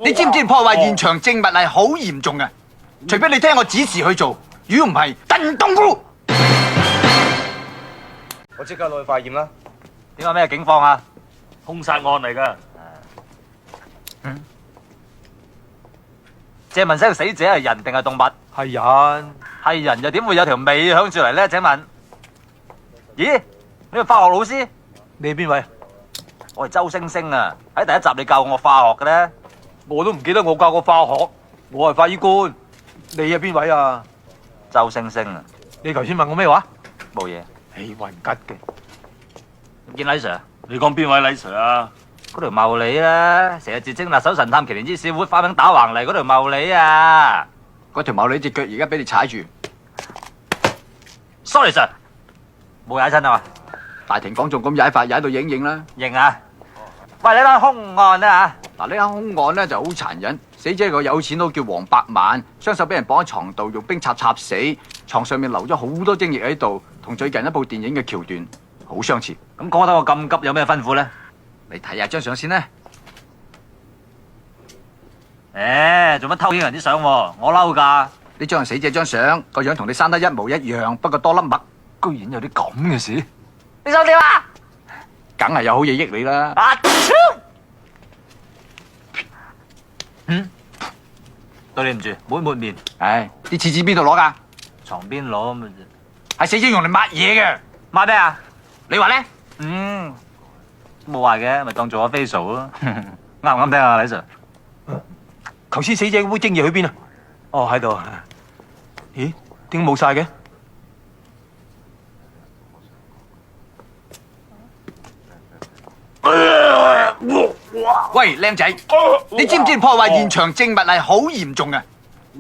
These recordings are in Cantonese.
你知唔知破壞現場證物係好嚴重嘅？除非你聽我指示去做，如果唔係，燉冬菇。我即刻落去化驗啦。點解咩警方啊？兇殺案嚟㗎。借問聲死者係人定係動物？係人。係人又點會有條尾響住嚟咧？請問，咦？你係化學老師？你係邊位？我係周星星啊！喺第一集你教我化學嘅咧。我都唔記得我教過化學。我係法醫官。你係邊位啊？周星星啊！你頭先問我咩話？冇嘢。你混吉嘅。見李 Sir，你講邊位李 Sir 啊？嗰條茂利啦，成日自稱辣手神探麒麟之小會花名打橫嚟嗰條茂利啊！嗰條茂利隻腳而家俾你踩住。Sorry Sir，冇踩親啊嘛？大庭廣眾咁踩法，踩到影影啦。認啊！喂，呢單兇案啊嗱，呢單兇案咧就好殘忍，死者係個有錢佬叫黃百萬，雙手俾人綁喺床度，用冰插死，床上面留咗好多精液喺度，同最近一部電影嘅橋段好相似。咁講得我咁急，有咩吩咐咧？你睇下張相先啦。做乜偷影人啲相？我嬲㗎！呢張係死者張相，個樣同你生得一模一樣，不過多粒墨，居然有啲咁嘅事，你想點啊？梗係有好嘢益你啦。啊！對你唔住，抹面，唉，啲廁紙邊度攞㗎？床邊攞咁啊！係死者用嚟抹嘢嘅。抹咩啊？你話咧？冇壞嘅，咪當做個 facial 咯。啱唔啱聽啊，李 Sir？頭先死者嗰杯精液去邊啊？哦，喺度。咦？點解冇晒嘅？喂，靚仔，你知唔知破壞現場證物係好嚴重嘅？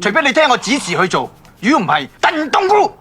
除非你聽我指示去做，如果唔係，燉冬菇。